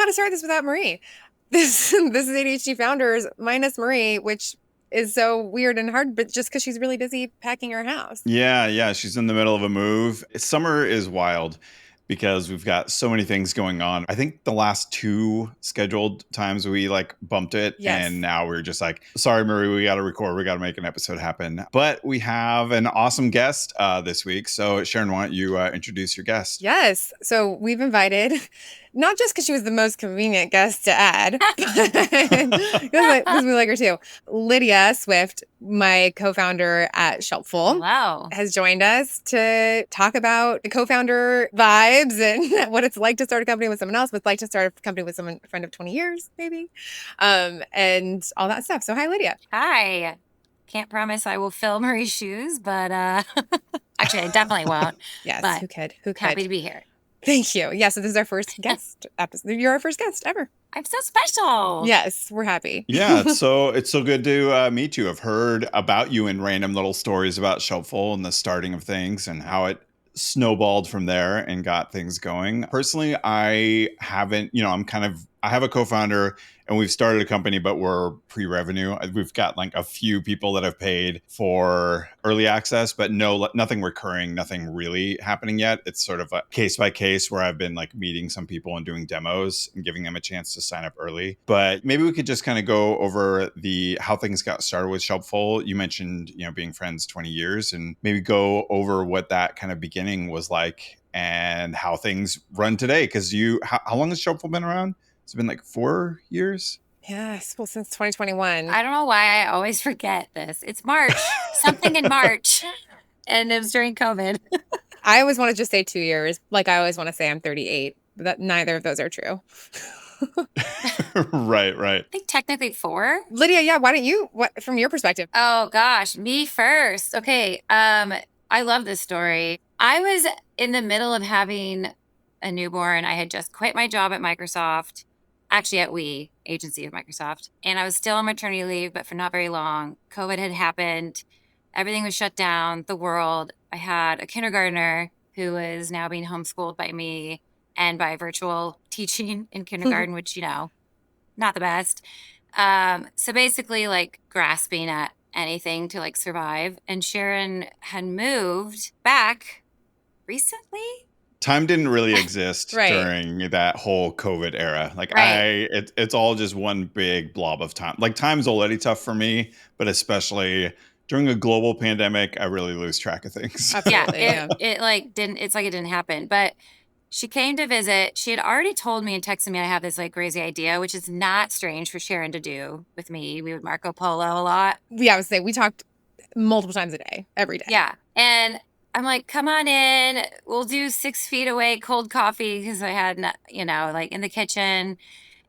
how to start this without Marie. This is ADHD Founders minus Marie, which is so weird and hard, but just because she's really busy packing her house. Yeah. She's in the middle of a move. Summer is wild because we've got so many things going on. I think the last two scheduled times we like bumped it. Yes. And now we're just like, sorry, Marie, we got to record. We got to make an episode happen. But we have an awesome guest this week. So Sharon, why don't you introduce your guest? Yes. So we've invited, not just because she was the most convenient guest to add, because we like her too. Lydia Swift, my co-founder at Shelpful, Hello. has joined us to talk about the co-founder vibes and what it's like to start a company with someone else, what it's like to start a company with a friend of 20 years, maybe, and all that stuff. So hi, Lydia. Hi. Can't promise I will fill Marie's shoes, but actually, I definitely won't. Yes, but who could? Happy to be here. Thank you. Yeah, so this is our first guest episode. You're our first guest ever. I'm so special. Yes, we're happy. Yeah, it's so good to meet you. I've heard about you in random little stories about Shelpful and the starting of things and how it snowballed from there and got things going. Personally, I haven't, I have a co-founder and we've started a company, but we're pre-revenue. We've got like a few people that have paid for early access, but nothing recurring, nothing really happening yet. It's sort of a case by case where I've been like meeting some people and doing demos and giving them a chance to sign up early. But maybe we could just kind of go over how things got started with Shelpful. You mentioned, being friends 20 years and maybe go over what that kind of beginning was like and how things run today. Because how long has Shelpful been around? It's been like 4 years. Yes, well, since 2021. I don't know why I always forget this. It's March, something in March, and it was during COVID. I always want to just say 2 years. Like I always want to say I'm 38, but neither of those are true. Right. I think technically 4. Lydia, yeah, why don't you, from your perspective? Oh gosh, me first. Okay, I love this story. I was in the middle of having a newborn. I had just quit my job at Microsoft. Actually at We, agency of Microsoft. And I was still on maternity leave, but for not very long. COVID had happened. Everything was shut down, the world. I had a kindergartner who is now being homeschooled by me and by virtual teaching in kindergarten, which, not the best. So basically like grasping at anything to like survive. And Sharon had moved back recently. Time didn't really exist during that whole COVID era. Like it's all just one big blob of time. Like time's already tough for me, but especially during a global pandemic, I really lose track of things. It like didn't. It's like it didn't happen. But she came to visit. She had already told me and texted me I have this like crazy idea, which is not strange for Sharon to do with me. We would Marco Polo a lot. Yeah, I would say we talked multiple times a day, every day. Yeah, and I'm like, come on in. We'll do 6 feet away cold coffee because I had, like in the kitchen.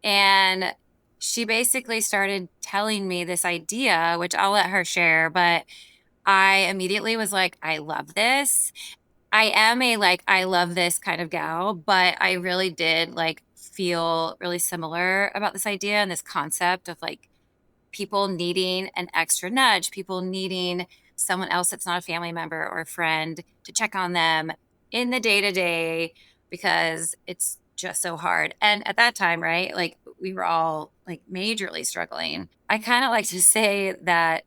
And she basically started telling me this idea, which I'll let her share. But I immediately was like, I love this. I am I love this kind of gal. But I really did like feel really similar about this idea and this concept of like people needing an extra nudge, people needing someone else that's not a family member or a friend to check on them in the day-to-day because it's just so hard. And at that time, right, like we were all like majorly struggling. I kind of like to say that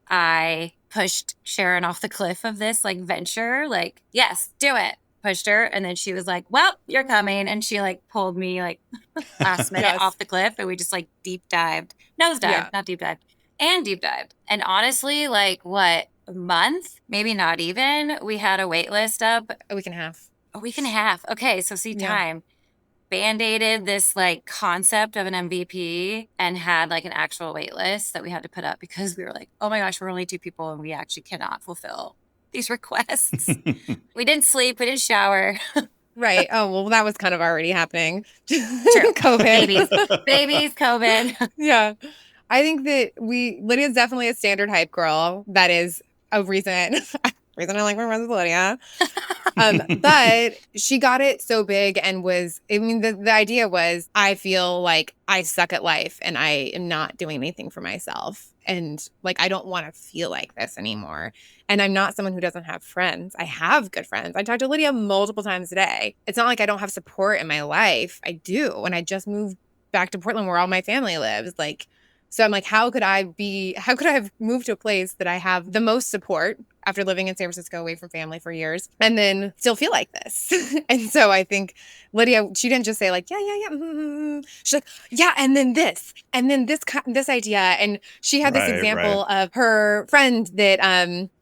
I pushed Sharon off the cliff of this like venture, like, yes, do it. Pushed her. And then she was like, well, you're coming. And she like pulled me like last minute off the cliff. And we just like deep dived, nose dived, not deep dived. And deep dived. And honestly, like what, a month? Maybe not even. We had a wait list up. A week and a half. A week and a half. Okay, so time. Band-aided this like concept of an MVP and had like an actual wait list that we had to put up because we were like, oh my gosh, we're only 2 people and we actually cannot fulfill these requests. We didn't sleep. We didn't shower. Right. Oh, well, that was kind of already happening. True. COVID. Babies, COVID. Yeah. I think that Lydia's definitely a standard hype girl. That is a reason. reason I like my friends with Lydia. But she got it so big and the idea was, I feel like I suck at life and I am not doing anything for myself. And like, I don't want to feel like this anymore. And I'm not someone who doesn't have friends. I have good friends. I talk to Lydia multiple times a day. It's not like I don't have support in my life. I do. And I just moved back to Portland where all my family lives. Like, so I'm like, how could I have moved to a place that I have the most support after living in San Francisco away from family for years and then still feel like this? And so I think Lydia, she didn't just say like, yeah, yeah, yeah. Mm-hmm. She's like, yeah. And then this idea. And she had this example of her friend that,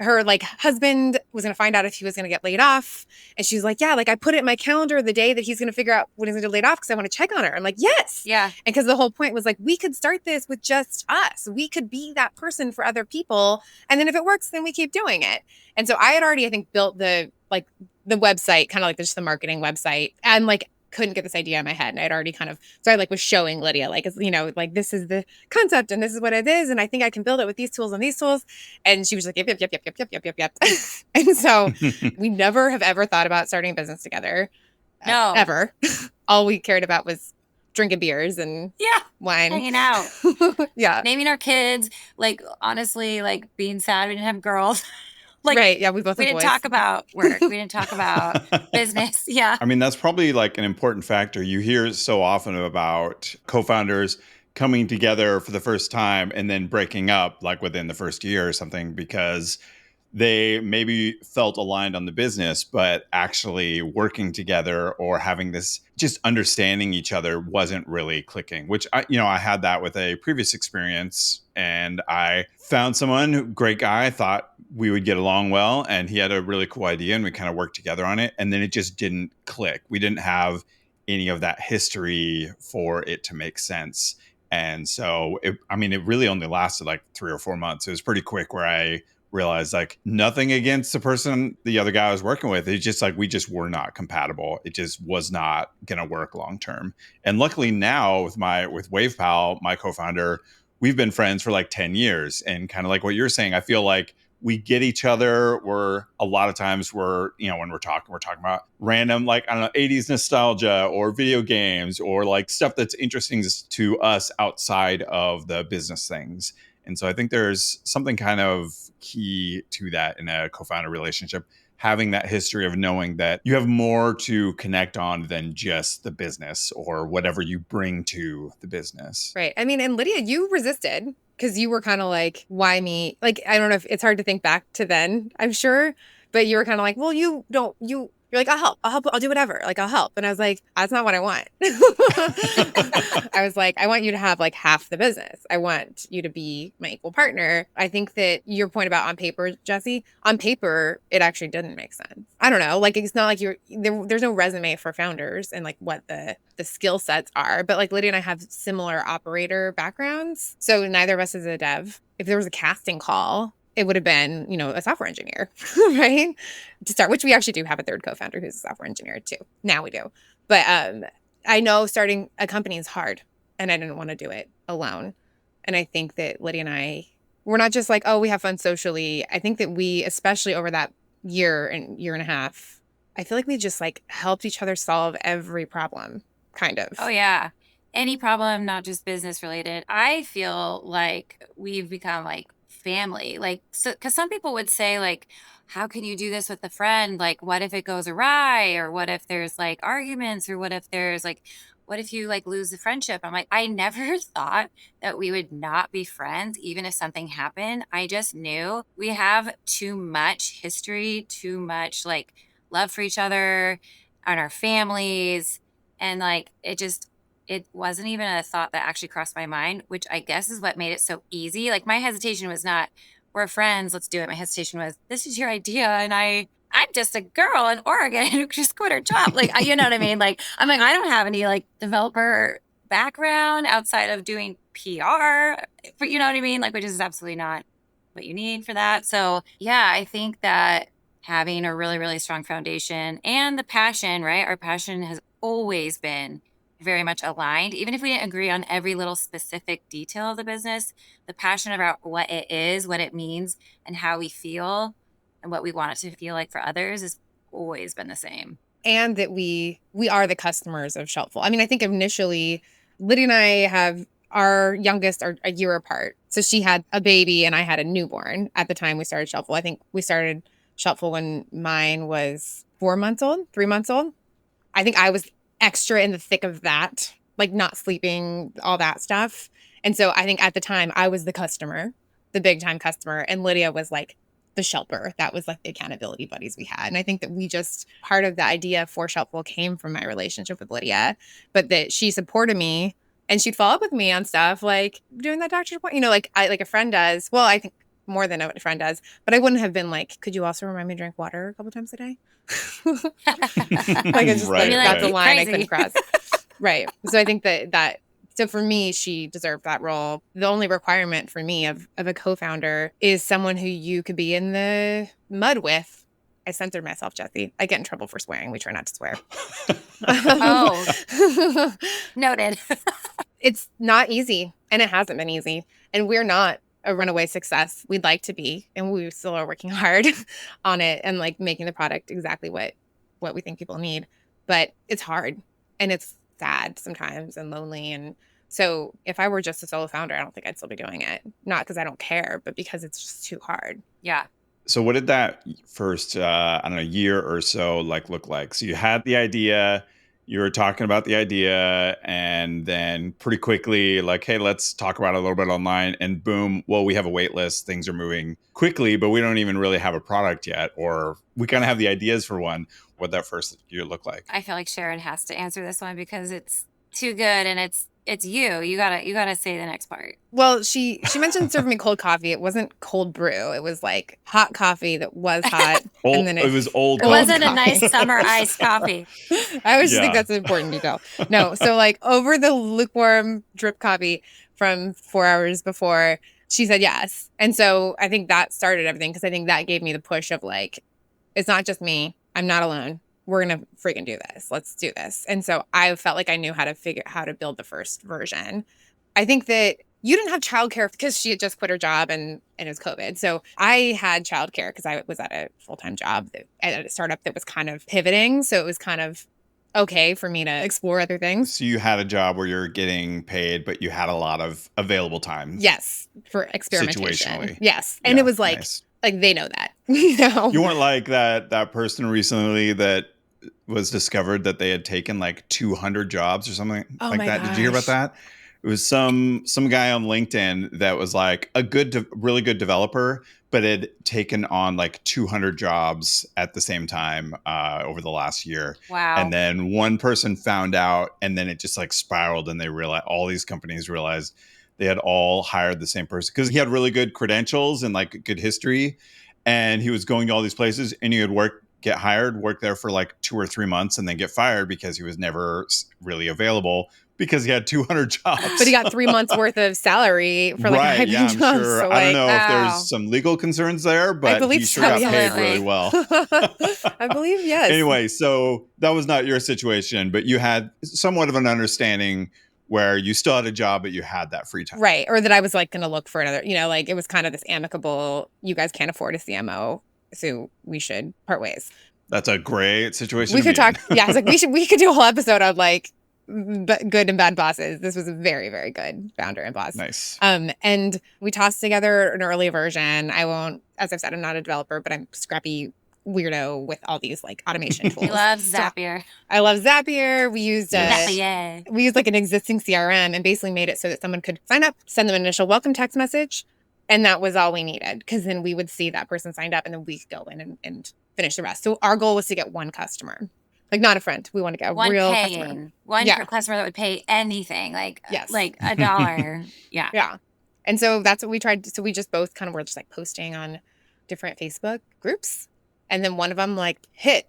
her like husband was going to find out if he was going to get laid off. And she's like, yeah, like I put it in my calendar the day that he's going to figure out when he's going to get laid off because I want to check on her. I'm like, yes. Yeah. And because the whole point was like, we could start this with just us. We could be that person for other people. And then if it works, then we keep doing it. And so I had already, I think, built the website, kind of like just the marketing website, and like couldn't get this idea in my head. And I'd already so I like was showing Lydia, like, you know, like this is the concept and this is what it is. And I think I can build it with these tools and these tools. And she was like, yep, yep, yep, yep, yep, yep, yep, yep, yep. And so we never have ever thought about starting a business together. No. Ever. All we cared about was drinking beers and wine. Hanging out. Yeah. Naming our kids. Like, honestly, like being sad we didn't have girls. Like, right. Yeah. We didn't talk about work. We didn't talk about business. Yeah. I mean, that's probably like an important factor. You hear so often about co-founders coming together for the first time and then breaking up like within the first year or something because they maybe felt aligned on the business, but actually working together or having this just understanding each other wasn't really clicking, which I had that with a previous experience, and I found someone, great guy, thought we would get along well, and he had a really cool idea and we kind of worked together on it. And then it just didn't click. We didn't have any of that history for it to make sense. And so, it really only lasted like 3 or 4 months. It was pretty quick where I realized like nothing against the other guy I was working with. It's just like we just were not compatible. It just was not going to work long term. And luckily now with WavePal, my co-founder, we've been friends for like 10 years. And kind of like what you're saying, I feel like we get each other. A lot of times when we're talking about random, like, I don't know, 80s nostalgia or video games or like stuff that's interesting to us outside of the business things. And so I think there's something kind of key to that in a co-founder relationship, having that history of knowing that you have more to connect on than just the business or whatever you bring to the business. Right. I mean, and Lydia, you resisted because you were kind of like, why me? Like, I don't know if it's hard to think back to then, I'm sure, but you were kind of like, well, you're like, I'll help, I'll do whatever. Like, I'll help. And I was like, that's not what I want. I was like, I want you to have like half the business. I want you to be my equal partner. I think that your point about on paper, Jesse, on paper, it actually didn't make sense. I don't know. Like, it's not like there's no resume for founders and like what the skill sets are. But like Lydia and I have similar operator backgrounds. So neither of us is a dev. If there was a casting call, it would have been, a software engineer, right? To start, which we actually do have a third co-founder who's a software engineer too. Now we do. But I know starting a company is hard and I didn't want to do it alone. And I think that Lydia and I, we're not just like, oh, we have fun socially. I think that we, especially over that year and a half, I feel like we just like helped each other solve every problem, kind of. Oh, yeah. Any problem, not just business related. I feel like we've become like family, like, so because some people would say like, how can you do this with a friend? Like, what if it goes awry, or what if there's like arguments, or what if you like lose the friendship? I'm like, I never thought that we would not be friends even if something happened. I just knew we have too much history, too much like love for each other and our families, and like it wasn't even a thought that actually crossed my mind, which I guess is what made it so easy. Like, my hesitation was not, we're friends, let's do it. My hesitation was, this is your idea, and I'm just a girl in Oregon who just quit her job. Like, you know what I mean? Like, I'm like, I don't have any like developer background outside of doing PR, you know what I mean? Like, which is absolutely not what you need for that. So yeah, I think that having a really, really strong foundation and the passion, right? Our passion has always been very much aligned. Even if we didn't agree on every little specific detail of the business, the passion about what it is, what it means, and how we feel and what we want it to feel like for others has always been the same. And that we are the customers of Shelpful. I mean, I think initially Lydia and I have our youngest are a year apart. So she had a baby and I had a newborn at the time we started Shelpful. I think we started Shelpful when mine was 4 months old, 3 months old. I think I was extra in the thick of that, like not sleeping, all that stuff. And so I think at the time I was the customer, the big time customer, and Lydia was like the shelper. That was like the accountability buddies we had. And I think that we just, part of the idea for Shelpful came from my relationship with Lydia, but that she supported me and she'd follow up with me on stuff like doing that doctor's appointment, like a friend does. Well, I think more than a friend does, but I wouldn't have been like, could you also remind me to drink water a couple times a day? Like it's just Right, that's a right. line I Crazy. couldn't cross. Right. So I think that so for me, she deserved that role. The only requirement for me of a co-founder is someone who you could be in the mud with. I censored myself, Jesse. I get in trouble for swearing. We try not to swear. Oh, noted. It's not easy, and it hasn't been easy. And we're not a runaway success. We'd like to be, and we still are working hard on it and like making the product exactly what we think people need. But it's hard, and it's sad sometimes and lonely. And so if I were just a solo founder, I don't think I'd still be doing it. Not because I don't care, but because it's just too hard. Yeah. So what did that first, I don't know, year or so look like? So you had the idea, you were talking about the idea, and then pretty quickly like, hey, let's talk about it a little bit online, and boom, well, we have a wait list. Things are moving quickly, but we don't even really have a product yet, or we kind of have the ideas for one. What that first year look like? I feel like Sharon has to answer this one because it's too good and it's you. You gotta say the next part. Well, she mentioned serving me cold coffee. It wasn't cold brew. It was like hot coffee that was hot. Old, and then it was old. It cold wasn't a coffee. nice summer iced coffee. I always just think Yeah. that's an important detail. No, so like over the lukewarm drip coffee from 4 hours before, she said yes. And so I think that started everything because I think that gave me the push of like, it's not just me. I'm not alone. We're going to freaking do this. Let's do this. And so I felt like I knew how to build the first version. I think that you didn't have childcare because she had just quit her job and it was COVID. So I had childcare because I was at a full-time job at a startup that was kind of pivoting. So it was kind of okay for me to explore other things. So you had a job where you're getting paid, but you had a lot of available time. Yes, for experimentation. Situationally. Yes. And Yeah, it was like, nice. like they know that. You know? You weren't like that person recently that was discovered that they had taken like 200 jobs or something Oh like my that. Did you hear about gosh. that? It was some guy on LinkedIn that was like a really good developer, but had taken on like 200 jobs at the same time over the last year. Wow. And then one person found out, and then it just like spiraled, and they realized, all these companies realized they had all hired the same person because he had really good credentials and like good history, and he was going to all these places, and he would get hired, work there for like 2 or 3 months, and then get fired because he was never really available because he had 200 jobs. But he got 3 months worth of salary for like a high Yeah, paying I'm job. sure. So I don't like, know if wow. there's some legal concerns there, but believe he sure so, got yes. paid really well. I believe yes. Anyway, so that was not your situation, but you had somewhat of an understanding where you still had a job, but you had that free time. Right. Or that I was like going to look for another, like it was kind of this amicable, you guys can't afford a CMO, so we should part ways. That's a great situation. We to could be in. talk. Yeah. It's like we could do a whole episode on like good and bad bosses. This was a very, very good founder and boss. Nice. And we tossed together an early version. I won't, as I've said, I'm not a developer, but I'm scrappy weirdo with all these like automation tools. He loves Zapier. I love Zapier. We used Zapier. we used like an existing CRM and basically made it so that someone could sign up, send them an initial welcome text message, and that was all we needed. Because then we would see that person signed up, and then we could go in and finish the rest. So our goal was to get one customer, like not a friend. We want to get a One real paying. customer. One Yeah. customer that would pay anything, like Yes. like $1. Yeah. Yeah. And so that's what we tried. So we just both kind of were just like posting on different Facebook groups. And then one of them like hit.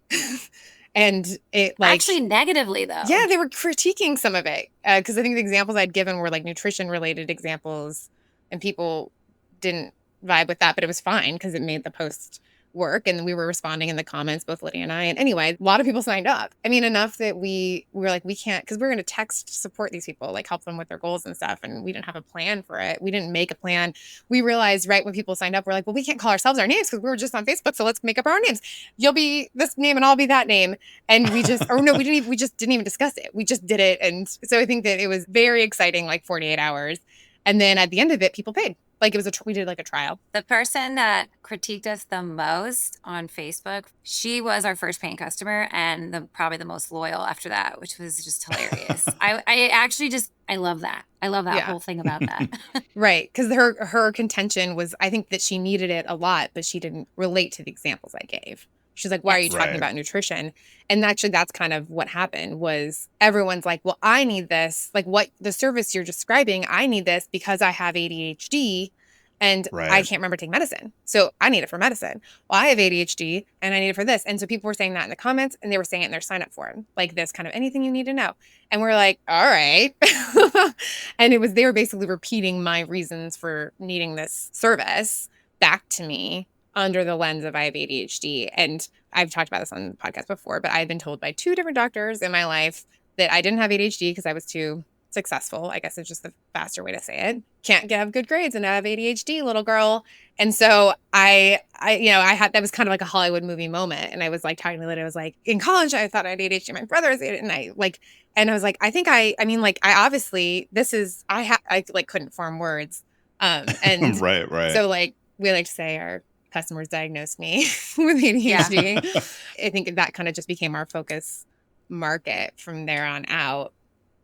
And it like Actually, negatively though. yeah, they were critiquing some of it because I think the examples I'd given were like nutrition related examples, and people didn't vibe with that, but it was fine because it made the post work, and we were responding in the comments, both Lydia and I. And anyway, a lot of people signed up. I mean, enough that we were like, we can't, because we're going to text support these people, like help them with their goals and stuff. And we didn't have a plan for it. We didn't make a plan. We realized right when people signed up, we're like, well, we can't call ourselves our names because we were just on Facebook. So let's make up our names. You'll be this name and I'll be that name. And we just, or no, we just didn't even discuss it. We just did it. And so I think that it was very exciting, like 48 hours. And then at the end of it, people paid. Like it was we did like a trial. The person that critiqued us the most on Facebook, she was our first paying customer and probably the most loyal after that, which was just hilarious. I actually I love that. I love that whole thing about that. Right. Because her contention was, I think that she needed it a lot, but she didn't relate to the examples I gave. She's like, why are you talking about nutrition? And actually, that's kind of what happened was everyone's like, well, I need this. Like what the service you're describing, I need this because I have ADHD and I can't remember taking medicine. So I need it for medicine. Well, I have ADHD and I need it for this. And so people were saying that in the comments and they were saying it in their sign up form, like this kind of anything you need to know. And we're like, all right. And they were basically repeating my reasons for needing this service back to me under the lens of I have ADHD. And I've talked about this on the podcast before, but I've been told by 2 different doctors in my life that I didn't have ADHD because I was too successful. I guess it's just the faster way to say it. Can't have good grades and I have ADHD, little girl. And so I had, that was kind of like a Hollywood movie moment. And I was like talking to Lydia, I was like, in college, I thought I had ADHD. My brother has ADHD. And I was like, I like couldn't form words. And right. So like, we like to say our customers diagnosed me with ADHD. Yeah. I think that kind of just became our focus market from there on out.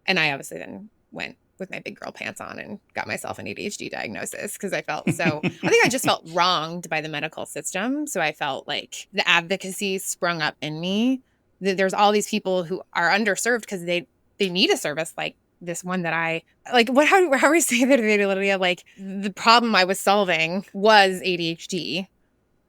And I obviously then went with my big girl pants on and got myself an ADHD diagnosis because I felt I think I just felt wronged by the medical system. So I felt like the advocacy sprung up in me. There's all these people who are underserved because they need a service like this one that I like. How are we saying that, Lydia? Like the problem I was solving was ADHD.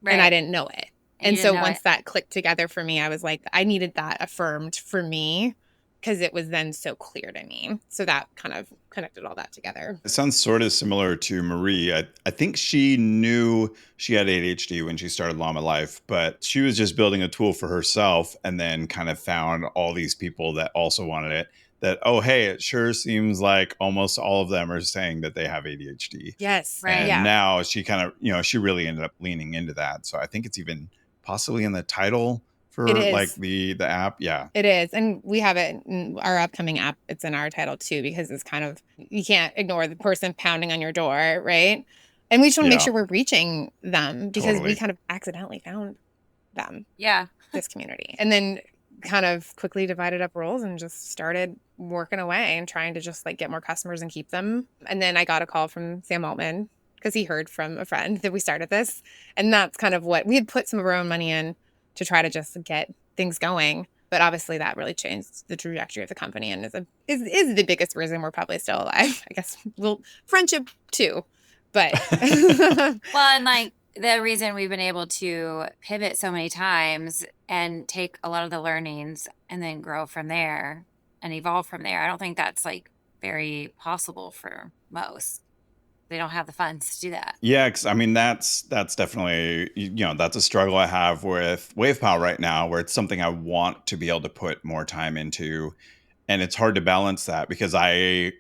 Right. And I didn't know it. And so once that clicked together for me, I was like, I needed that affirmed for me because it was then so clear to me. So that kind of connected all that together. It sounds sort of similar to Marie. I think she knew she had ADHD when she started Llama Life, but she was just building a tool for herself and then kind of found all these people that also wanted it. That, oh, hey, it sure seems like almost all of them are saying that they have ADHD. Yes. Right. And now she kind of, she really ended up leaning into that. So I think it's even possibly in the title for like the app. Yeah, it is. And we have it in our upcoming app. It's in our title too, because it's kind of, you can't ignore the person pounding on your door. Right. And we just want to make sure we're reaching them because we kind of accidentally found them. Yeah. This community. And then kind of quickly divided up roles and just started working away and trying to just like get more customers and keep them. And then I got a call from Sam Altman because he heard from a friend that we started this. And that's kind of what we had put some of our own money in to try to just get things going. But obviously that really changed the trajectory of the company and is the biggest reason we're probably still alive. I guess friendship too. But well, and like the reason we've been able to pivot so many times and take a lot of the learnings and then grow from there and evolve from there. I don't think that's like very possible for most. They don't have the funds to do that. Yeah, because I mean that's definitely that's a struggle I have with WavePal right now, where it's something I want to be able to put more time into, and it's hard to balance that because I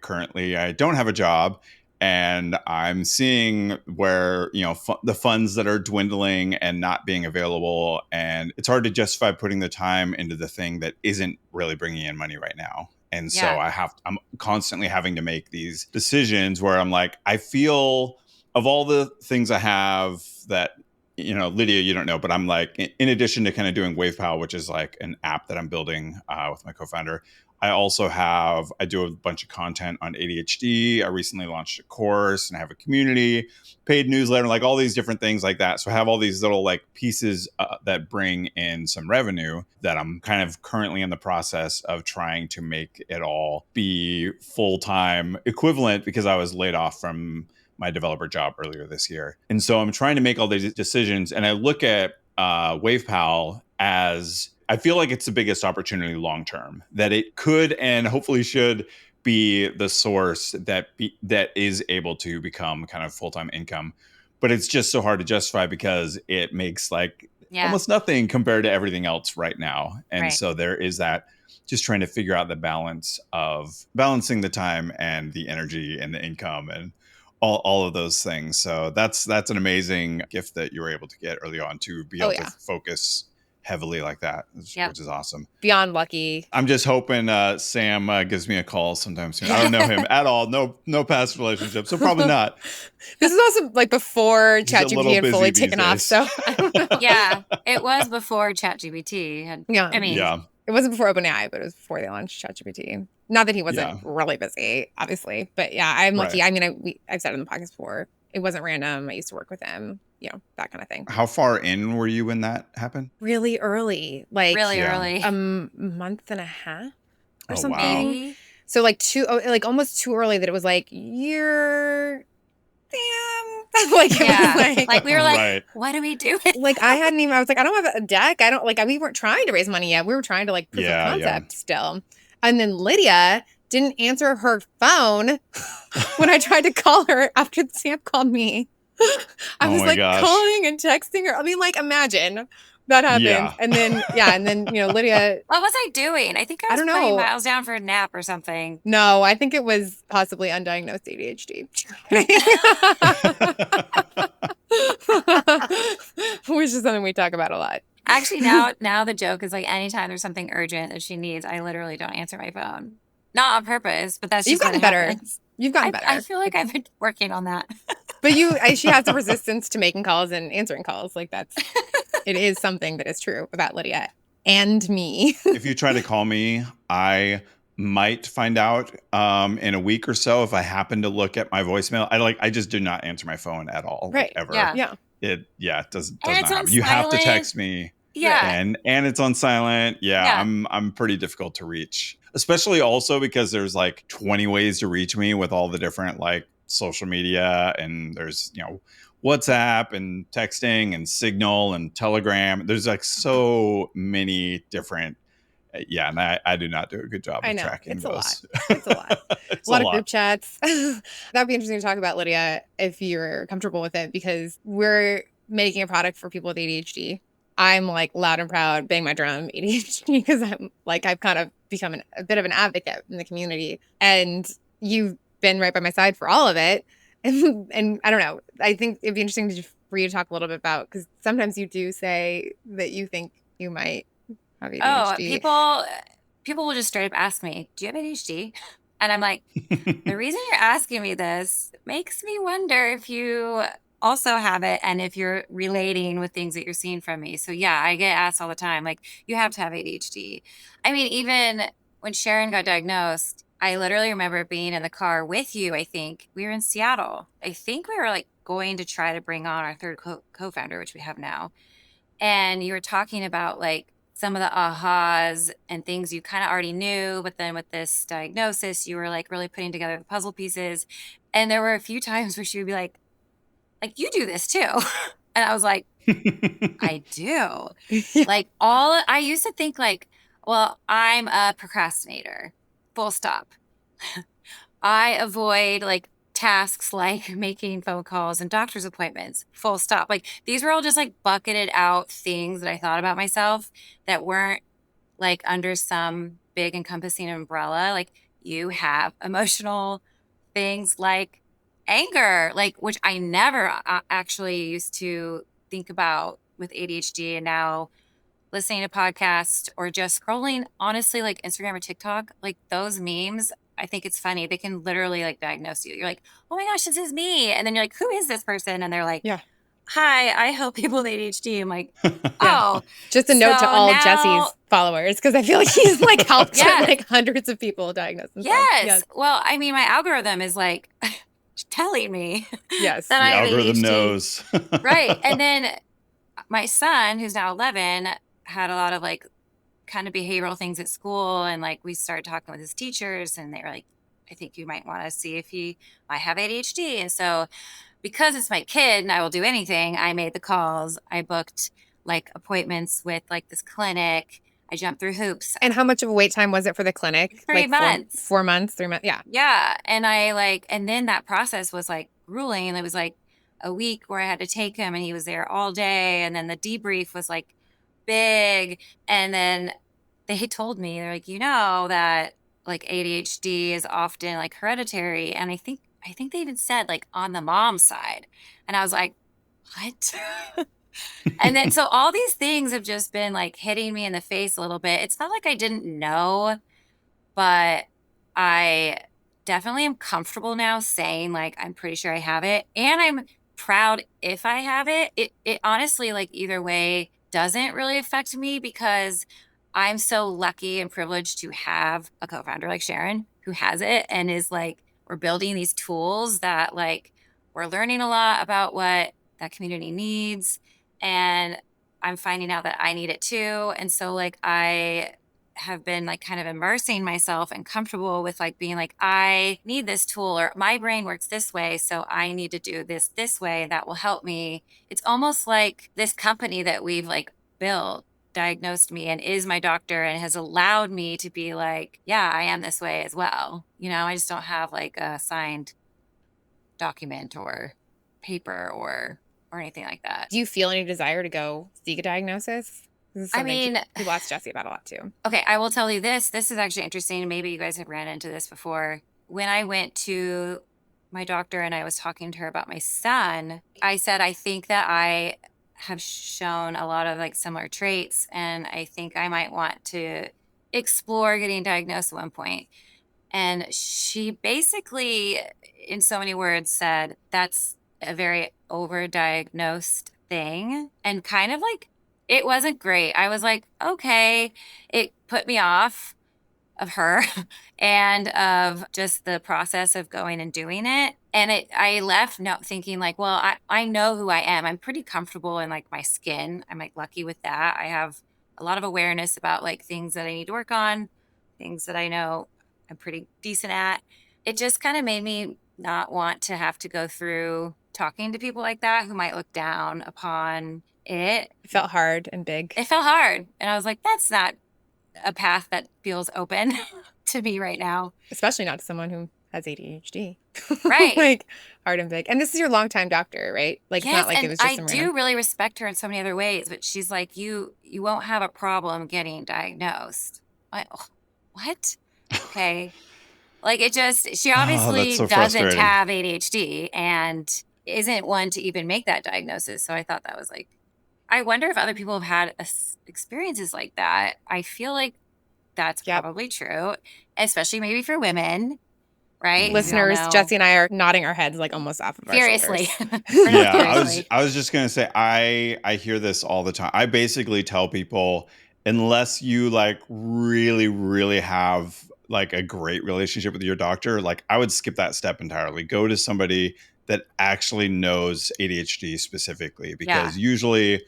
don't have a job. And I'm seeing where, the funds that are dwindling and not being available. And it's hard to justify putting the time into the thing that isn't really bringing in money right now. And so I'm constantly having to make these decisions where I'm like, I feel of all the things I have that, Lydia, you don't know, but I'm like, in addition to kind of doing WavePal, which is like an app that I'm building with my co-founder, I do a bunch of content on ADHD. I recently launched a course and I have a community, paid newsletter, like all these different things like that. So I have all these little like pieces that bring in some revenue that I'm kind of currently in the process of trying to make it all be full-time equivalent because I was laid off from my developer job earlier this year. And so I'm trying to make all these decisions. And I look at WavePal as, I feel like it's the biggest opportunity long term, that it could and hopefully should be the source that is able to become kind of full-time income. But it's just so hard to justify because it makes like Yeah. almost nothing compared to everything else right now. And Right. so there is that, just trying to figure out the balance of balancing the time and the energy and the income and all of those things. So that's an amazing gift that you were able to get early on, to be Oh, able to yeah. focus heavily like that, Yep. which is awesome. Beyond lucky. I'm just hoping Sam gives me a call sometime soon. I don't know him at all. No past relationship, so probably not. This is also like before He's a little ChatGPT had busy fully these taken off, days. so I don't know. Yeah, it was before ChatGPT had. Yeah. I mean, Yeah. It wasn't before OpenAI, but it was before they launched ChatGPT. Not that he wasn't Yeah. really busy, obviously, but yeah, I'm lucky. Right. I mean, I've said it in the podcast before. It wasn't random. I used to work with him, that kind of thing. How far in were you when that happened? Really early, like really Yeah. early. a month and a half or Oh, something. wow. Maybe. So like almost too early that it was like, you're damn. Like, it Yeah. was Like we were like, Right. what do we do? like I was like, I don't have a deck. I don't we weren't trying to raise money yet. We were trying to like proof Yeah, of yeah. concept still. And then Lydia didn't answer her phone when I tried to call her after Sam called me. I Oh was my like gosh. calling and texting her. I mean, like, imagine that happened. Yeah. And then, Lydia, What was I doing? I think I I was don't putting know. Miles down for a nap or something. no, I think it was possibly undiagnosed ADHD. Which is something we talk about a lot. Actually, now the joke is like, anytime there's something urgent that she needs, I literally don't answer my phone. Not on purpose, but that's You've just what gotten better. happens. You've gotten better. I feel like I've been working on that. But she has a resistance to making calls and answering calls. Like it is something that is true about Lydia and me. If you try to call me, I might find out in a week or so if I happen to look at my voicemail. I just do not answer my phone at all. Right. Ever. Yeah. It does And not it's on happen. You have to silent. text me. Yeah. And it's on silent. Yeah, Yeah. I'm pretty difficult to reach. Especially also because there's like 20 ways to reach me with all the different like social media, and there's, WhatsApp and texting and Signal and Telegram. There's like so many different and I do not do a good job of tracking it's those. It's a lot. It's a lot of group chats. That'd be interesting to talk about, Lydia, if you're comfortable with it, because we're making a product for people with ADHD. I'm like loud and proud, bang my drum, ADHD, because I've kind of become a bit of an advocate in the community, and you've been right by my side for all of it. And I don't know. I think it'd be interesting for you to talk a little bit about, because sometimes you do say that you think you might have ADHD. Oh, people will just straight up ask me, do you have ADHD? And I'm like, the reason you're asking me this makes me wonder if you also have it and if you're relating with things that you're seeing from me. So yeah, I get asked all the time, like, you have to have ADHD. I mean, even when Sharon got diagnosed, I literally remember being in the car with you. I think we were in Seattle. I think we were like going to try to bring on our third co-founder, which we have now. And you were talking about like some of the ahas and things you kind of already knew, but then with this diagnosis, you were like really putting together the puzzle pieces. And there were a few times where she would be like, you do this too. And I was like, I do. Like I used to think like, well, I'm a procrastinator, full stop. I avoid like tasks like making phone calls and doctor's appointments, full stop. Like these were all just like bucketed out things that I thought about myself that weren't like under some big encompassing umbrella. Like you have emotional things like anger, like which I never actually used to think about with ADHD. And now listening to podcasts or just scrolling, honestly, like Instagram or TikTok, like those memes, I think it's funny. They can literally like diagnose you. You're like, oh my gosh, this is me. And then you're like, who is this person? And they're like, Yeah. Hi, I help people with ADHD. I'm like, oh. Just a note to So all now- Jesse's followers, because I feel like he's like helped Yeah. like hundreds of people diagnose themselves. Yes. Well, I mean, my algorithm is like telling me Yes. that The I have algorithm ADHD. knows. Right. And then my son, who's now 11, had a lot of like kind of behavioral things at school. And like we started talking with his teachers and they were like, I think you might want to see if he might have ADHD. And so because it's my kid and I will do anything, I made the calls. I booked like appointments with like this clinic. I jumped through hoops. And how much of a wait time was it for the clinic? 3 like months. 4 months, 3 months. Yeah. Yeah. And and then that process was like grueling. And it was like, a week where I had to take him and he was there all day. And then the debrief was like big. And then they told me, they're like, that like ADHD is often like hereditary. And I think they even said like on the mom's side. And I was like, what? And then so all these things have just been like hitting me in the face a little bit. It's not like I didn't know, but I definitely am comfortable now saying like I'm pretty sure I have it, and I'm proud if I have it. It honestly, like, either way doesn't really affect me because I'm so lucky and privileged to have a co-founder like Sharon who has it and is like, we're building these tools that like we're learning a lot about what that community needs, and I'm finding out that I need it too. And so like I have been like kind of immersing myself and comfortable with like being like, I need this tool, or my brain works this way, so I need to do this way that will help me. It's almost like this company that we've like built diagnosed me and is my doctor and has allowed me to be like, yeah, I am this way as well. I just don't have like a signed document or paper or anything like that. Do you feel any desire to go seek a diagnosis? This is something people ask Jesse about a lot too. Okay, I will tell you this. This is actually interesting. Maybe you guys have ran into this before. When I went to my doctor and I was talking to her about my son, I said, I think that I have shown a lot of like similar traits, and I think I might want to explore getting diagnosed at one point. And she basically, in so many words, said, that's a very overdiagnosed thing. And kind of like, it wasn't great. I was like, okay. It put me off of her and of just the process of going and doing it. And I left thinking like, well, I know who I am. I'm pretty comfortable in like my skin. I'm like lucky with that. I have a lot of awareness about like things that I need to work on, things that I know I'm pretty decent at. It just kind of made me not want to have to go through talking to people like that who might look down upon it. It felt hard and big. It felt hard. And I was like, that's not a path that feels open to me right now. Especially not to someone who has ADHD. Right. Like hard and big. And this is your longtime doctor, right? Like, yes, it's not like and it was just I do really respect her in so many other ways, but she's like, you won't have a problem getting diagnosed. What? Okay. Like she obviously so doesn't have ADHD and isn't one to even make that diagnosis. So I thought that was like, I wonder if other people have had experiences like that. I feel like that's probably true, especially maybe for women, right? Listeners, Jesse and I are nodding our heads like almost off of our furiously. Yeah, I was just going to say, I hear this all the time. I basically tell people, unless you like really, really have like a great relationship with your doctor, like I would skip that step entirely. Go to somebody that actually knows ADHD specifically, because usually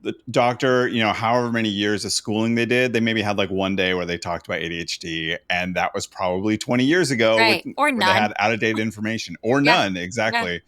the doctor, however many years of schooling they did, they maybe had like one day where they talked about ADHD, and that was probably 20 years ago, right. Or none. Where they had out-of-date information, or none, exactly. Yeah.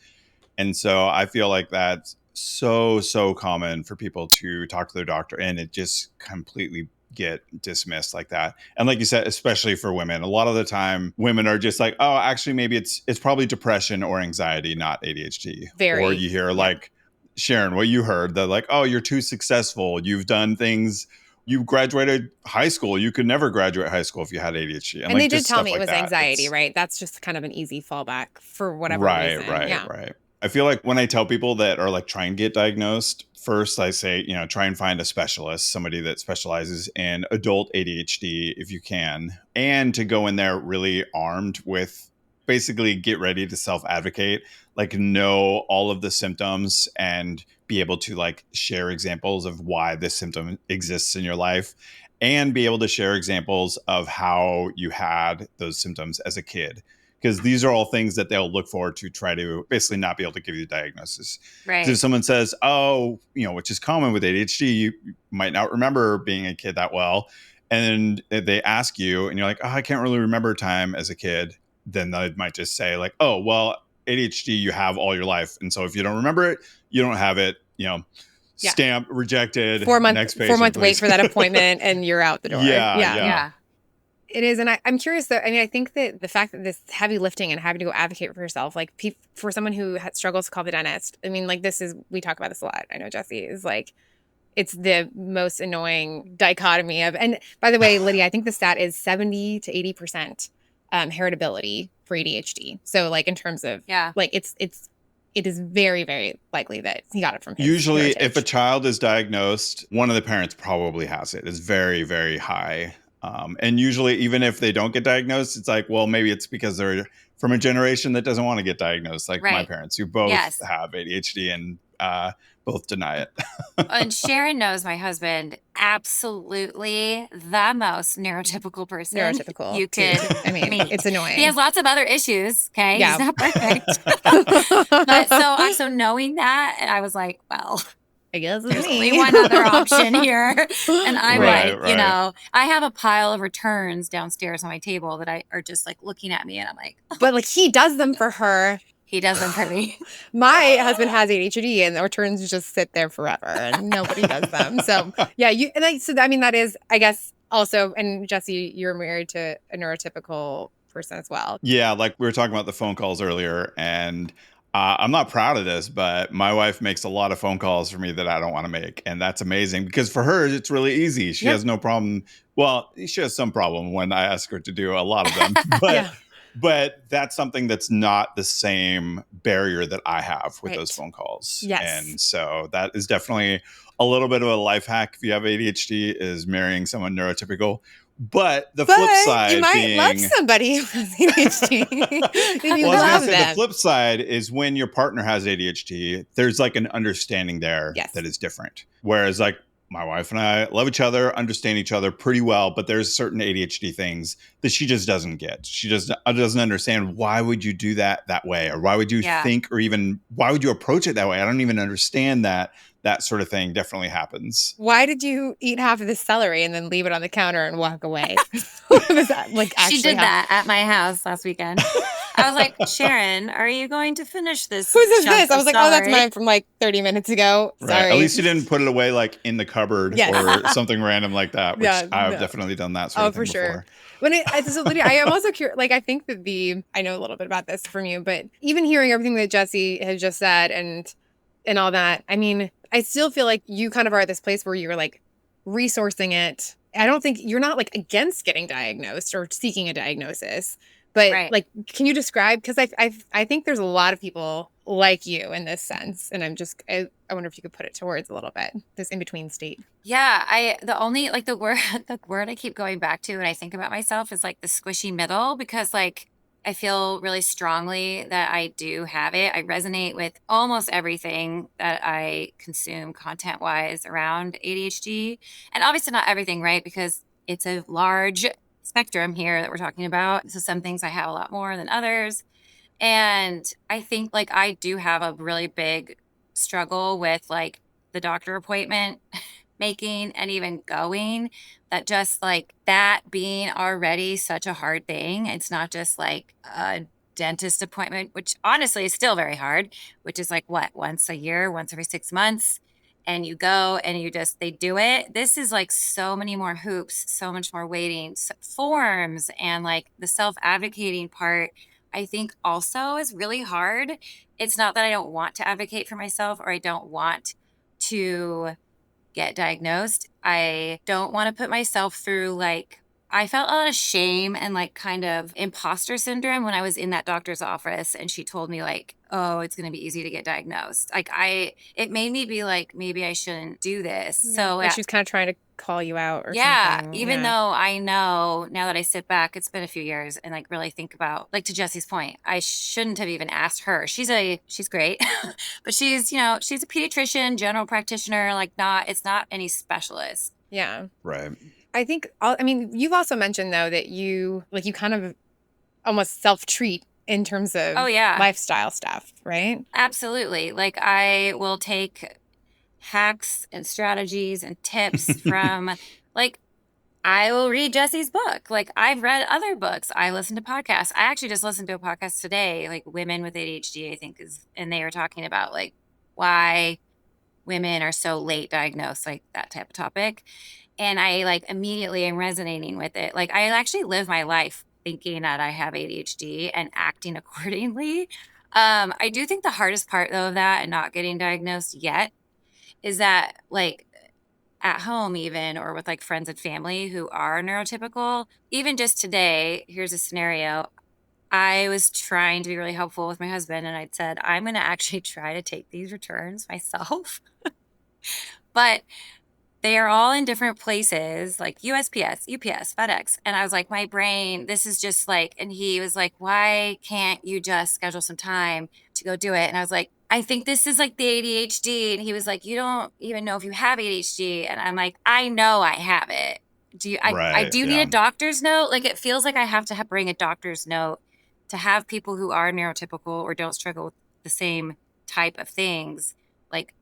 And so I feel like that's so common for people to talk to their doctor, and it just completely get dismissed like that. And like you said, especially for women, a lot of the time women are just like, oh, actually maybe it's probably depression or anxiety, not ADHD. Or you hear like Sharon, what you heard, that like, oh, you're too successful, you've done things, you graduated high school, you could never graduate high school if you had ADHD. And like, they did tell me it was anxiety, right? That's just kind of an easy fallback for whatever reason. Right. I feel like when I tell people that are like trying to get diagnosed, first I say, try and find a specialist, somebody that specializes in adult ADHD if you can, and to go in there really armed with, basically get ready to self-advocate, like know all of the symptoms and be able to like share examples of why this symptom exists in your life, and be able to share examples of how you had those symptoms as a kid. Because these are all things that they'll look for to try to basically not be able to give you a diagnosis. Right. If someone says, oh, which is common with ADHD, you might not remember being a kid that well. And they ask you and you're like, oh, I can't really remember time as a kid. Then they might just say like, oh, well, ADHD you have all your life. And so if you don't remember it, you don't have it, stamp, rejected. 4 month, next patient, 4 month wait for that appointment and you're out the door. Yeah. It is. And I'm curious though. I mean, I think that the fact that this heavy lifting and having to go advocate for yourself, like for someone who struggles to call the dentist, I mean, like we talk about this a lot. I know Jesse is like, it's the most annoying dichotomy of, and by the way, Lydia, I think the stat is 70 to 80% heritability for ADHD. So like in terms of, like it is very, very likely that he got it from his Usually, heritage. if a child is diagnosed, one of the parents probably has it. It's very, very high. And usually, even if they don't get diagnosed, it's like, well, maybe it's because they're from a generation that doesn't want to get diagnosed, like my parents, who both have ADHD and both deny it. And Sharon knows my husband, absolutely the most neurotypical person. Neurotypical. You could, I mean, it's annoying. He has lots of other issues. Okay. Yeah. He's not perfect. But so knowing that, I was like, well, I guess there's only one other option here. And I'm you know, I have a pile of returns downstairs on my table that are just like looking at me, and I'm like, but like he does them for her. He does them for me. My husband has ADHD, and the returns just sit there forever, and nobody does them. So yeah, I mean, that is, I guess, also. And Jesse, you're married to a neurotypical person as well. Yeah, like we were talking about the phone calls earlier, and I'm not proud of this, but my wife makes a lot of phone calls for me that I don't want to make. And that's amazing because for her, it's really easy. She has no problem. Well, she has some problem when I ask her to do a lot of them. But but that's something that's not the same barrier that I have with those phone calls. Yes. And so that is definitely a little bit of a life hack if you have ADHD, is marrying someone neurotypical. But the flip side, you might love somebody who has ADHD. The flip side is when your partner has ADHD, there's like an understanding there that is different. Whereas like my wife and I love each other, understand each other pretty well, but there's certain ADHD things that she just doesn't get. She just doesn't understand, why would you do that way? Or why would you think, or even why would you approach it that way? I don't even understand that. That sort of thing definitely happens. Why did you eat half of the celery and then leave it on the counter and walk away? Was that, like, she did that at my house last weekend. I was like, Sharon, are you going to finish this? Whose is this? I was like, oh, that's mine from like 30 minutes ago. Sorry. Right. At least you didn't put it away like in the cupboard or something random like that, which I've definitely done that sort of thing before. So Lydia, I am also curious, like, I think that I know a little bit about this from you, but even hearing everything that Jesse has just said and all that, I mean, I still feel like you kind of are at this place where you're like resourcing it. I don't think you're not like against getting diagnosed or seeking a diagnosis, but like, can you describe? Because I think there's a lot of people like you in this sense, and I wonder if you could put it to words a little bit. This in between state. Yeah, the word I keep going back to when I think about myself is like the squishy middle, because like I feel really strongly that I do have it. I resonate with almost everything that I consume content-wise around ADHD. And obviously not everything, right? Because it's a large spectrum here that we're talking about. So some things I have a lot more than others. And I think like I do have a really big struggle with like the doctor appointment making and even going, that just like that being already such a hard thing. It's not just like a dentist appointment, which honestly is still very hard, which is like once a year, once every 6 months, and you go and they do it. This is like so many more hoops, so much more waiting, forms, and like the self-advocating part, I think also is really hard. It's not that I don't want to advocate for myself or I don't want to get diagnosed. I don't want to put myself through like, I felt a lot of shame and like kind of imposter syndrome when I was in that doctor's office and she told me like, oh, it's going to be easy to get diagnosed. Like it made me be like, maybe I shouldn't do this. So like she's kind of trying to call you out or something. Even though I know now that I sit back, it's been a few years and like really think about, like to Jesse's point, I shouldn't have even asked her. She's great, but she's a pediatrician, general practitioner, like it's not any specialist. Yeah. Right. I think, you've also mentioned though that you kind of almost self-treat in terms of lifestyle stuff, right? Absolutely. Like I will take hacks and strategies and tips from like, I will read Jesse's book. Like I've read other books. I listen to podcasts. I actually just listened to a podcast today, like Women with ADHD, I think and they were talking about like why women are so late diagnosed, like that type of topic. And I like immediately am resonating with it. Like I actually live my life thinking that I have ADHD and acting accordingly. I do think the hardest part though of that and not getting diagnosed yet is that like at home even or with like friends and family who are neurotypical, even just today, here's a scenario. I was trying to be really helpful with my husband and I'd said, I'm going to actually try to take these returns myself. But they are all in different places, like USPS, UPS, FedEx. And I was like, my brain, this is just like, and he was like, why can't you just schedule some time to go do it? And I was like, I think this is like the ADHD. And he was like, you don't even know if you have ADHD. And I'm like, I know I have it. I Right. do need Yeah. a doctor's note. Like it feels like I have to bring a doctor's note to have people who are neurotypical or don't struggle with the same type of things, like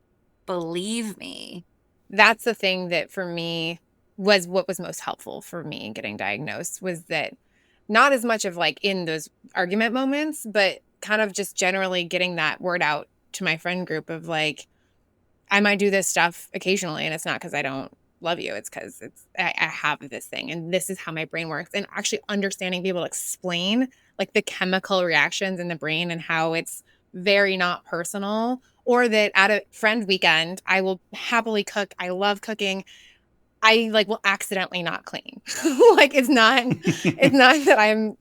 believe me. That's the thing that for me was what was most helpful for me in getting diagnosed was that not as much of like in those argument moments, but kind of just generally getting that word out to my friend group of like, I might do this stuff occasionally and it's not because I don't love you. It's because I have this thing and this is how my brain works. And actually understanding, be able to explain like the chemical reactions in the brain and how it's very not personal. Or that at a friend weekend, I will happily cook. I love cooking. I like will accidentally not clean. Like it's not that I'm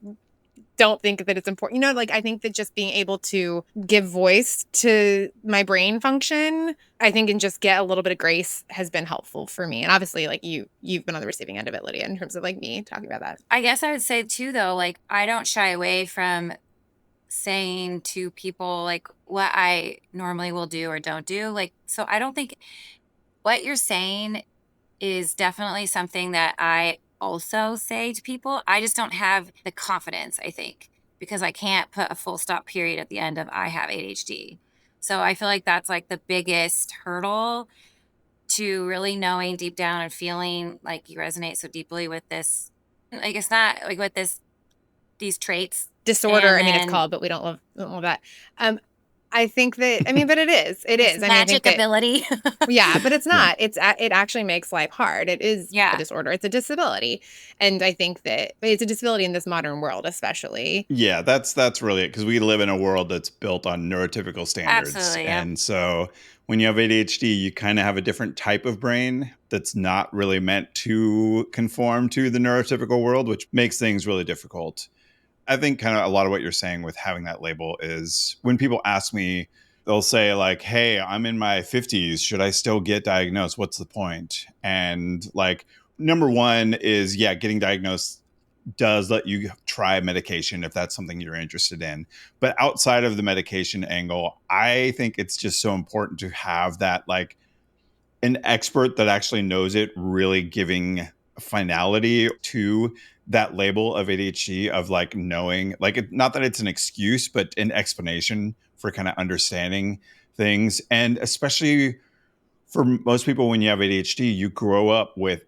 don't think that it's important. Like I think that just being able to give voice to my brain function, I think and just get a little bit of grace has been helpful for me. And obviously like you've been on the receiving end of it, Lydia, in terms of like me talking about that. I guess I would say too, though, like I don't shy away from saying to people like what I normally will do or don't do. Like, so I don't think what you're saying is definitely something that I also say to people. I just don't have the confidence, I think, because I can't put a full stop period at the end of I have ADHD. So I feel like that's like the biggest hurdle to really knowing deep down and feeling like you resonate so deeply with this. Like it's not like with these traits. Disorder, And I mean it's then called, but we don't love that. I think that, I mean, but it is. It this is. I mean, I think magic that ability. yeah, but it's Yeah. not. It actually makes life hard. It is a Yeah, disorder. It's a disability. And I think that it's a disability in this modern world, especially. Yeah, that's really it because we live in a world that's built on neurotypical standards. absolutely. Yep. And so when you have ADHD, you kind of have a different type of brain that's not really meant to conform to the neurotypical world, which makes things really difficult. I think kind of a lot of what you're saying with having that label is when people ask me, they'll say like, "Hey, I'm in my 50s. Should I still get diagnosed? What's the point?" And like number one is yeah, getting diagnosed does let you try medication if that's something you're interested in. But outside of the medication angle, I think it's just so important to have that like an expert that actually knows it really giving finality to that label of ADHD of like knowing like not that it's an excuse but an explanation for kind of understanding things. And especially for most people when you have ADHD, you grow up with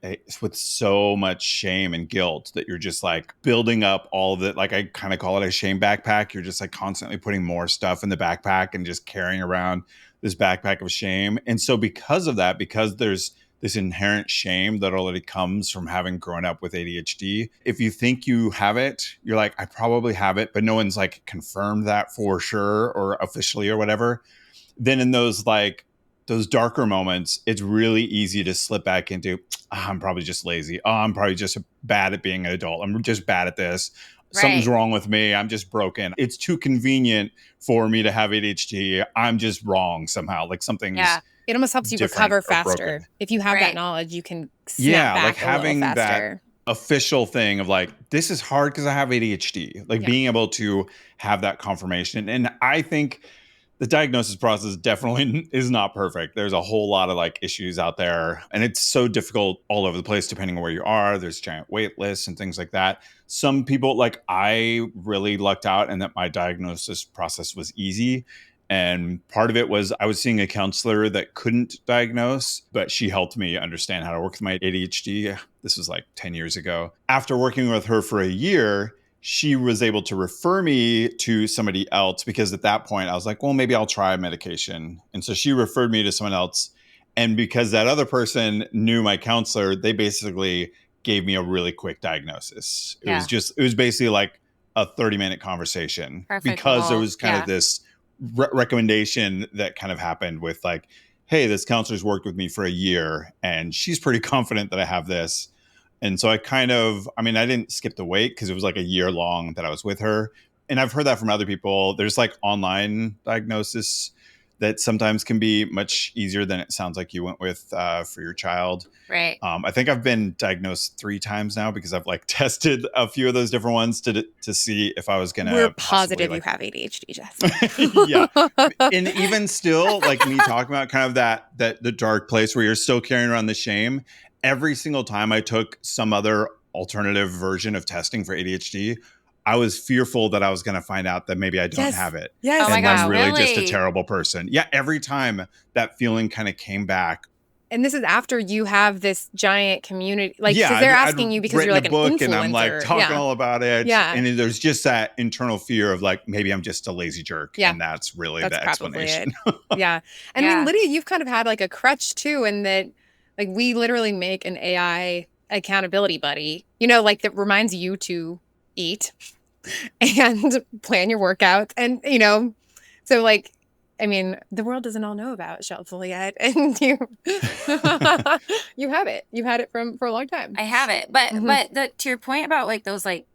so much shame and guilt that you're just like building up all of it. Like I kind of call it a shame backpack. You're just like constantly putting more stuff in the backpack and just carrying around this backpack of shame. And so because of that, because there's this inherent shame that already comes from having grown up with ADHD, if you think you have it, you're like, I probably have it, but no one's like confirmed that for sure or officially or whatever. Then in those darker moments, it's really easy to slip back into, I'm probably just lazy. Oh, I'm probably just bad at being an adult. I'm just bad at this. Something's Right. wrong with me. I'm just broken. It's too convenient for me to have ADHD. I'm just wrong somehow. Like something's Yeah. It almost helps you different recover or broken. faster. If you have that Right. knowledge, you can snap Yeah, like back a little having that faster. official thing of like, this is hard because I have ADHD. Like Yeah. being able to have that confirmation. And I think the diagnosis process definitely is not perfect. There's a whole lot of like issues out there, and it's so difficult all over the place depending on where you are. There's giant wait lists and things like that. Some people, like I really lucked out and that my diagnosis process was easy. And part of it was I was seeing a counselor that couldn't diagnose, but she helped me understand how to work with my ADHD. This was like 10 years ago. After working with her for a year, she was able to refer me to somebody else because at that point I was like, well, maybe I'll try medication. And so she referred me to someone else. And because that other person knew my counselor, they basically gave me a really quick diagnosis. It was basically like a 30-minute conversation. Perfect. Because there was kind of this recommendation that kind of happened with like, hey, this counselor's worked with me for a year and she's pretty confident that I have this. And so I didn't skip the wait because it was like a year long that I was with her. And I've heard that from other people. There's like online diagnosis that sometimes can be much easier than it sounds like you went with for your child. Right. I think I've been diagnosed 3 times now because I've like tested a few of those different ones to see if I was going to. We're positive you have ADHD, Jess. Yeah. And even still, like me talking about kind of that the dark place where you're still carrying around the shame. Every single time I took some other alternative version of testing for ADHD, I was fearful that I was going to find out that maybe I don't have it. Yes. Oh my and gosh, I'm really really? just a terrible person. Yeah. Every time that feeling kind of came back. And this is after you have this giant community, like, because they're asking you because you're like an influencer. And I'm like talking all about it. Yeah. And there's just that internal fear of like, maybe I'm just a lazy jerk. Yeah. And that's really the explanation. Yeah. And I mean, Lydia, you've kind of had like a crutch too, in that like we literally make an AI accountability buddy, like that reminds you to eat and plan your workouts. And, so like, I mean, the world doesn't all know about Shelpful yet. And you have it. You've had it for a long time. I have it. But to your point about like those like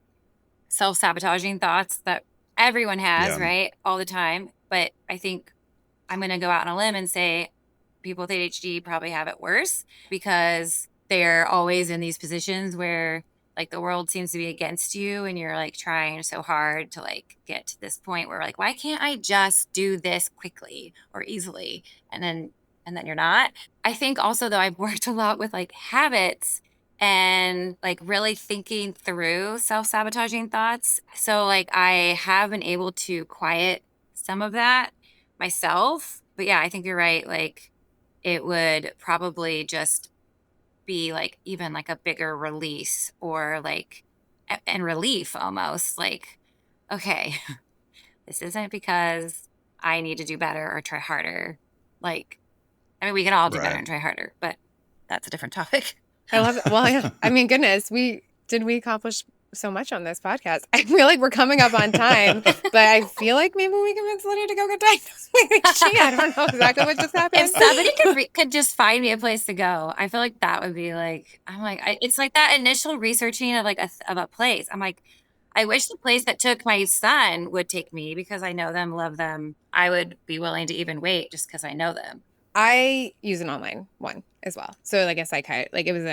self-sabotaging thoughts that everyone has, right? All the time. But I think I'm going to go out on a limb and say people with ADHD probably have it worse because they're always in these positions where like the world seems to be against you and you're like trying so hard to like get to this point where like, why can't I just do this quickly or easily? And then you're not. I think also though, I've worked a lot with like habits and like really thinking through self-sabotaging thoughts. So like I have been able to quiet some of that myself. But yeah, I think you're right. Like it would probably just be like even like a bigger release or like and relief almost like, okay, this isn't because I need to do better or try harder. Like, I mean, we can all do better and try harder, but that's a different topic. I love it. Well, yeah. I mean, goodness, we accomplished so much on this podcast. I feel like we're coming up on time, but I feel like maybe we can convince Lydia to go get diagnosed with ADHD. I don't know exactly what just happened. If somebody could just find me a place to go, I feel like that would be like, I'm like, it's like that initial researching of like of a place. I'm like, I wish the place that took my son would take me because I know them, love them. I would be willing to even wait just because I know them. I use an online one as well. So like a psychiatrist, like it was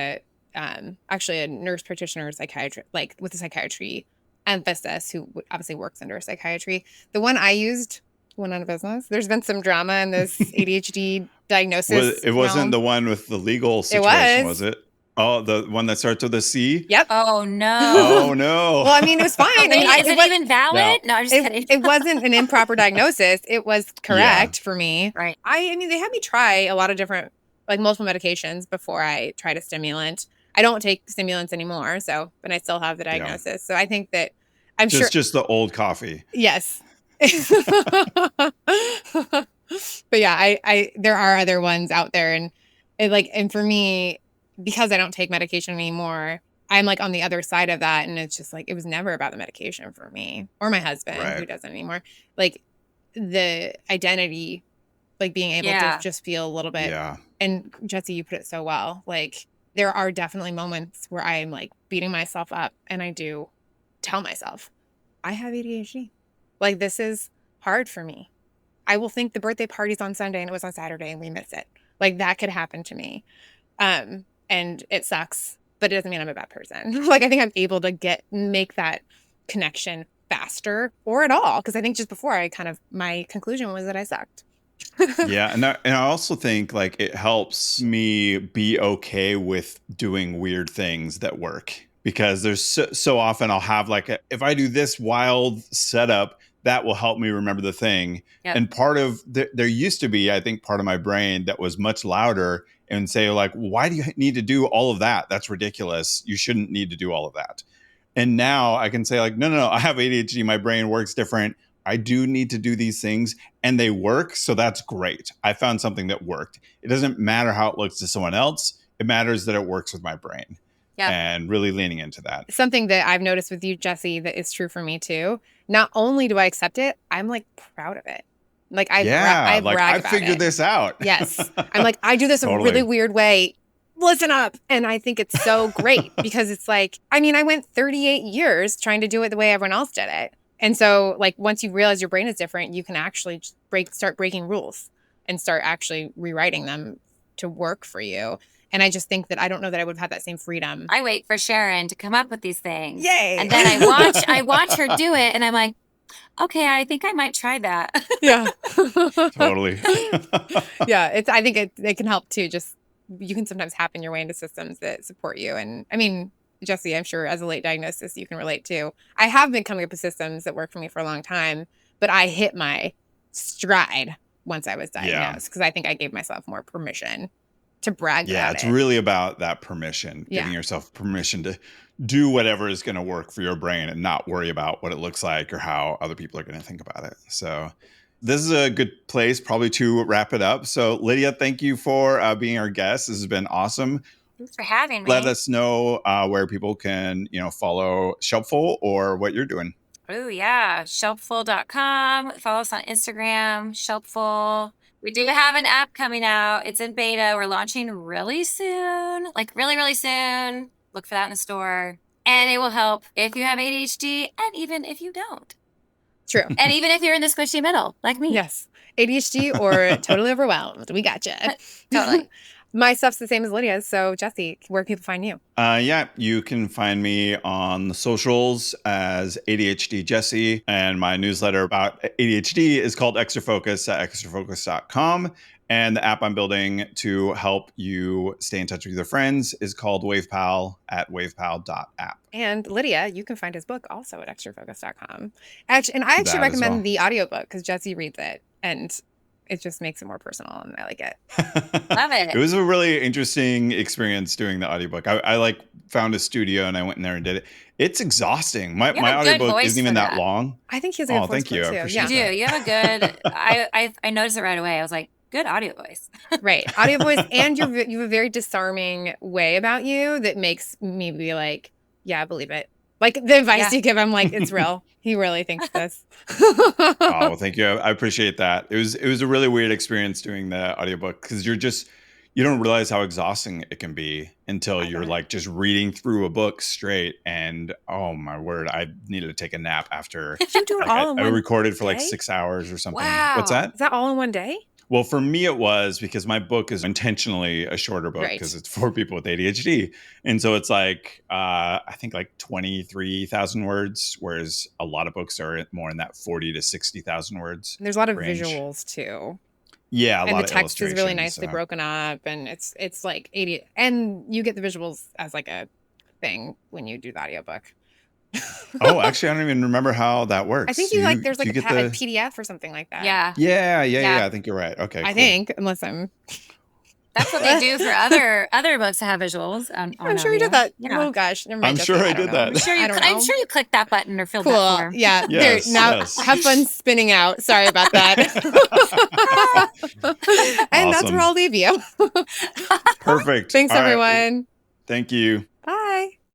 actually a nurse practitioner psychiatrist, like with a psychiatry emphasis, who obviously works under psychiatry. The one I used went out of business. There's been some drama in this ADHD diagnosis. It wasn't the one with the legal situation, was it? Oh, the one that starts with a C? Yep. Oh, no. Oh, no. Well, I mean, it was fine. Wait, is it even valid? No, I'm just kidding. It wasn't an improper diagnosis. It was correct for me. Right. I mean, they had me try a lot of different, like multiple medications before I tried a stimulant. I don't take stimulants anymore, but I still have the diagnosis. Yeah. So I think that I'm sure. It's just the old coffee. Yes. But yeah, there are other ones out there, and for me, because I don't take medication anymore, I'm like on the other side of that. And it's just like, it was never about the medication for me or my husband who doesn't anymore. Like the identity, like being able to just feel a little bit. Yeah. And Jesse, you put it so well. Like there are definitely moments where I'm like beating myself up and I do tell myself I have ADHD. Like this is hard for me. I will think the birthday party's on Sunday and it was on Saturday and we miss it. Like that could happen to me. And it sucks, but it doesn't mean I'm a bad person. Like, I think I'm able to make that connection faster or at all. Cause I think just before my conclusion was that I sucked. Yeah. And I also think like it helps me be okay with doing weird things that work, because there's so often I'll have like, if I do this wild setup, that will help me remember the thing. Yep. And part of there used to be, I think, part of my brain that was much louder and say like, why do you need to do all of that? That's ridiculous. You shouldn't need to do all of that. And now I can say like, no, I have ADHD. My brain works different. I do need to do these things and they work. So that's great. I found something that worked. It doesn't matter how it looks to someone else. It matters that it works with my brain. Yep. And really leaning into that. Something that I've noticed with you, Jesse, that is true for me too. Not only do I accept it, I'm like proud of it. Like I brag about figured it. this out. Yes. I'm like, I do this a really weird way. Listen up. And I think it's so great because it's like, I mean, I went 38 years trying to do it the way everyone else did it. And so like, once you realize your brain is different, you can actually start breaking rules and start actually rewriting them to work for you. And I just think that I don't know that I would have had that same freedom. I wait for Sharon to come up with these things. Yay. And then I watch her do it and I'm like, okay, I think I might try that. Yeah. Totally. Yeah. I think it can help too. Just, you can sometimes happen your way into systems that support you. And I mean, Jesse, I'm sure as a late diagnosis, you can relate to. I have been coming up with systems that work for me for a long time, but I hit my stride once I was diagnosed because I think I gave myself more permission to brag about it. It's really about that permission, giving yourself permission to do whatever is going to work for your brain and not worry about what it looks like or how other people are going to think about it. So this is a good place probably to wrap it up. So Lydia, thank you for being our guest. This has been awesome. Thanks for having me. Let us know where people can, follow Shelpful or what you're doing. Oh yeah. Shelpful.com. Follow us on Instagram, Shelpful. We do have an app coming out. It's in beta. We're launching really soon, like really, really soon. Look for that in the store. And it will help if you have ADHD and even if you don't. True. And even if you're in the squishy middle, like me. Yes. ADHD or totally overwhelmed. We gotcha. Totally. My stuff's the same as Lydia's. So Jesse, where can people find you? You can find me on the socials as ADHD Jesse, and my newsletter about ADHD is called Extra Focus at extrafocus.com. And the app I'm building to help you stay in touch with your friends is called WavePal at wavepal.app. And Lydia, you can find his book also at extrafocus.com. And I actually recommend the audiobook because Jesse reads it and it just makes it more personal and I like it. Love it. It was a really interesting experience doing the audiobook. I found a studio and I went in there and did it. It's exhausting. My audiobook isn't even that long. I think he has a good voice. Thank you. I appreciate that. You do. You have a good, I noticed it right away. I was like, good audio voice. Right. Audio voice. And you have a very disarming way about you that makes me be like, yeah, I believe it. Like the advice you give, I'm like, it's real. He really thinks this. Oh, thank you. I appreciate that. It was a really weird experience doing the audiobook because you don't realize how exhausting it can be until you're like just reading through a book straight. And oh my word, I needed to take a nap after. Did you do it all in one day? I recorded for like 6 hours or something. Wow. What's that? Is that all in one day? Well, for me, it was because my book is intentionally a shorter book because it's for people with ADHD. And so it's like, I think like 23,000 words, whereas a lot of books are more in that 40 to 60,000 words. And there's a lot of range. visuals too. Yeah, and the text is really nicely broken up and it's like 80. And you get the visuals as like a thing when you do the audiobook. Oh, actually, I don't even remember how that works. I think there's like a PDF or something like that. Yeah. I think you're right. Okay, I think, unless I'm. That's what they do for other books that have visuals. I'm sure you did that. Yeah. Oh gosh, never mind. I'm sure I did that. I'm sure you clicked that button or filled that form. Yeah. Yes, there, now have fun spinning out. Sorry about that. And that's where I'll leave you. Perfect. Thanks, all everyone. Right. Thank you.